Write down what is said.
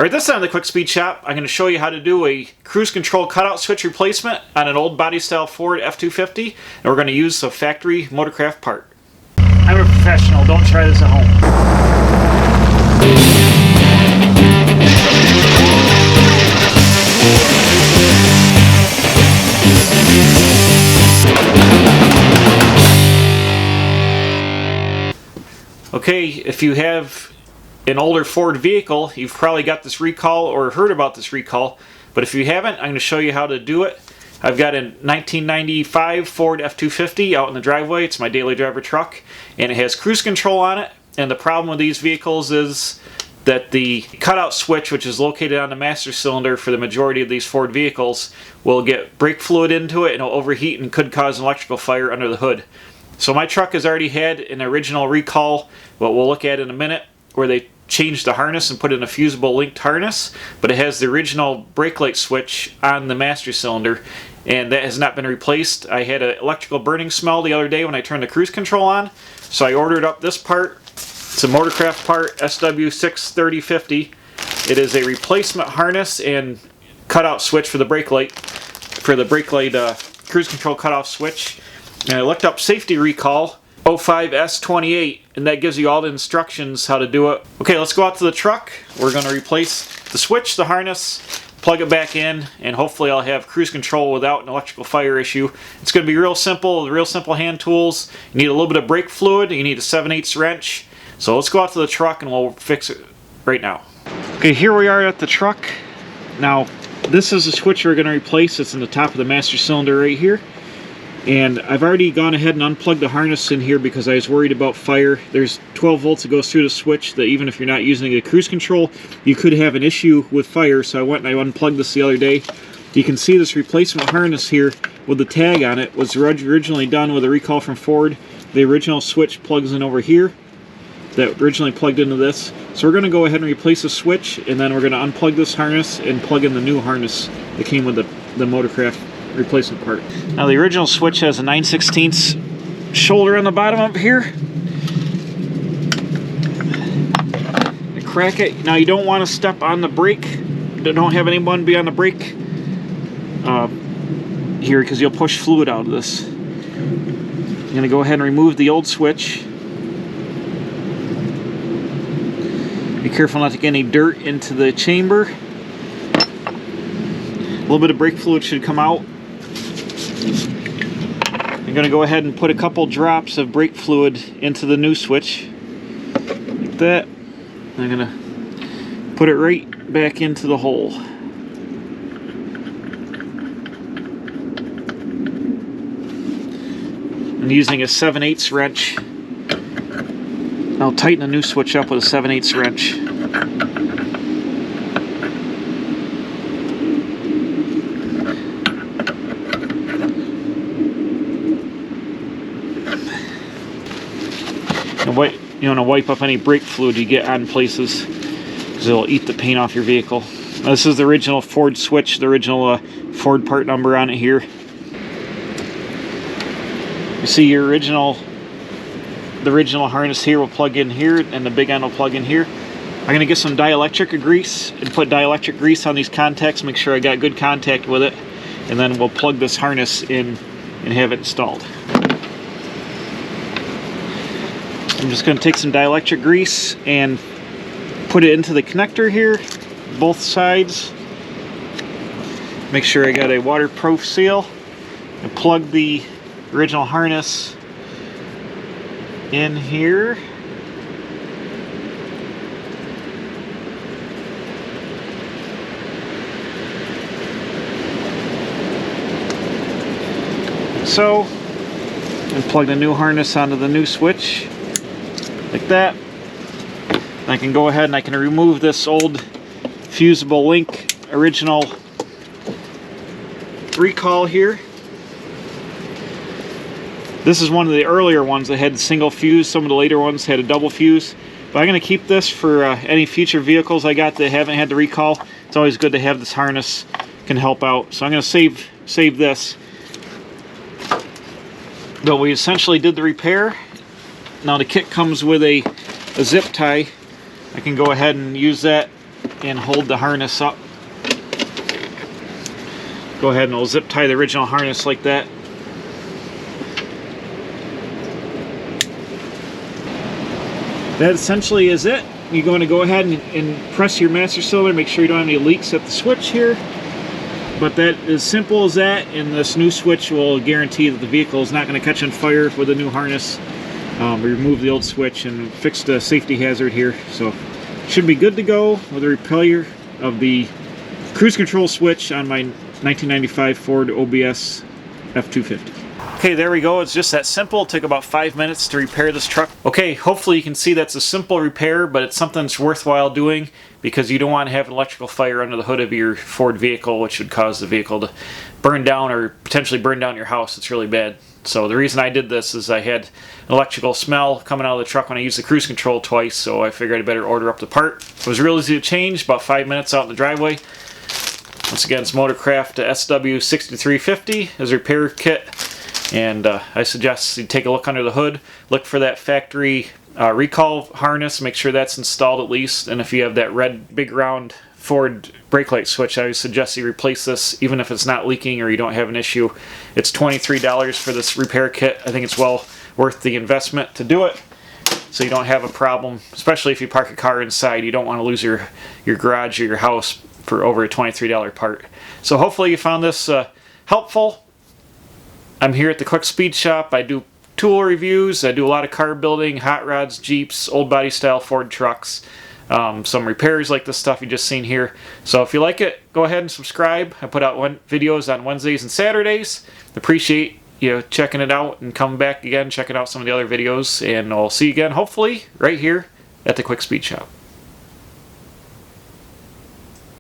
Alright, this time of the Quick Speed Shop, I'm going to show you how to do a cruise control cutout switch replacement on an old body style Ford F250, and we're going to use a factory Motorcraft part. I'm a professional, don't try this at home. Okay, if you have an older Ford vehicle, you've probably got this recall or heard about this recall, but if you haven't, I'm going to show you how to do it. I've got a 1995 Ford F250 out in the driveway. It's my daily driver truck, and it has cruise control on it. And the problem with these vehicles is that the cutout switch, which is located on the master cylinder for the majority of these Ford vehicles, will get brake fluid into it and it'll overheat and could cause an electrical fire under the hood. So my truck has already had an original recall, what we'll look at in a minute, where they changed the harness and put in a fusible linked harness, but it has the original brake light switch on the master cylinder, and that has not been replaced. I had an electrical burning smell the other day when I turned the cruise control on, so I ordered up this part. It's a Motorcraft part, SW63050. It is a replacement harness and cutout switch for the brake light, cruise control cutoff switch. And I looked up safety recall 05S28, and that gives you all the instructions how to do it. Okay, let's go out to the truck. We're going to replace the switch, the harness, plug it back in, and hopefully I'll have cruise control without an electrical fire issue. It's going to be real simple hand tools. You need a little bit of brake fluid, you need a 7/8 wrench. So let's go out to the truck and we'll fix it right now. Okay, here we are at the truck. Now, this is the switch we're going to replace. It's in the top of the master cylinder right here. And I've already gone ahead and unplugged the harness in here because I was worried about fire. There's 12 volts that goes through the switch that even if you're not using a cruise control, you could have an issue with fire. So I went and I unplugged this the other day. You can see this replacement harness here with the tag on it was originally done with a recall from Ford. The original switch plugs in over here. That originally plugged into this. So we're going to go ahead and replace the switch, and then we're going to unplug this harness and plug in the new harness that came with the Motorcraft replacement part. Now the original switch has a 9/16 shoulder on the bottom up here. You crack it. Now you don't want to step on the brake. Don't have anyone be on the brake here because you'll push fluid out of this. I'm going to go ahead and remove the old switch. Be careful not to get any dirt into the chamber. A little bit of brake fluid should come out. I'm going to go ahead and put a couple drops of brake fluid into the new switch. Like that. I'm going to put it right back into the hole. I'm using a 7/8 wrench. I'll tighten the new switch up with a 7/8 wrench. And you want to wipe up any brake fluid you get on places because it'll eat the paint off your vehicle. Now, this is the original Ford switch, the original Ford part number on it here. You see your the original harness here will plug in here, and the big end will plug in here. I'm going to get some dielectric grease and put dielectric grease on these contacts, make sure I got good contact with it, and then we'll plug this harness in and have it installed. I'm just going to take some dielectric grease and put it into the connector here, both sides. Make sure I got a waterproof seal, and plug the original harness in here. So, and plug the new harness onto the new switch like that. And I can go ahead and I can remove this old fusible link original recall here. This is one of the earlier ones that had single fuse. Some of the later ones had a double fuse. But I'm going to keep this for any future vehicles I got that haven't had the recall. It's always good to have this harness, can help out. So I'm going to save this. But we essentially did the repair. Now the kit comes with a zip tie. I can go ahead and use that and hold the harness up. Go ahead and we'll zip tie the original harness like that. That essentially is it. You're going to go ahead and press your master cylinder, make sure you don't have any leaks at the switch here. But that is simple as that, and this new switch will guarantee that the vehicle is not going to catch on fire with the new harness. We removed the old switch and fixed a safety hazard here, so should be good to go with a repair of the cruise control switch on my 1995 Ford OBS F250. Okay, there we go. It's just that simple. It took about 5 minutes to repair this truck. Okay, hopefully you can see that's a simple repair, but it's something that's worthwhile doing because you don't want to have an electrical fire under the hood of your Ford vehicle, which would cause the vehicle to burn down or potentially burn down your house. It's really bad. So the reason I did this is I had an electrical smell coming out of the truck when I used the cruise control twice, so I figured I'd better order up the part. It was real easy to change, about 5 minutes out in the driveway. Once again, it's Motorcraft SW6350 as a repair kit. And I suggest you take a look under the hood, look for that factory recall harness, make sure that's installed at least, and if you have that red big round Ford brake light switch, I would suggest you replace this even if it's not leaking or you don't have an issue. It's $23 for this repair kit. I think it's well worth the investment to do it so you don't have a problem, especially if you park a car inside. You don't want to lose your garage or your house for over a $23 part. So hopefully you found this helpful. I'm here at the Quick Speed Shop. I do tool reviews. I do a lot of car building, hot rods, Jeeps, old body style Ford trucks, some repairs like the stuff you just seen here. So if you like it, go ahead and subscribe. I put out videos on Wednesdays and Saturdays. Appreciate you checking it out and come back again, checking out some of the other videos. And I'll see you again, hopefully, right here at the Quick Speed Shop.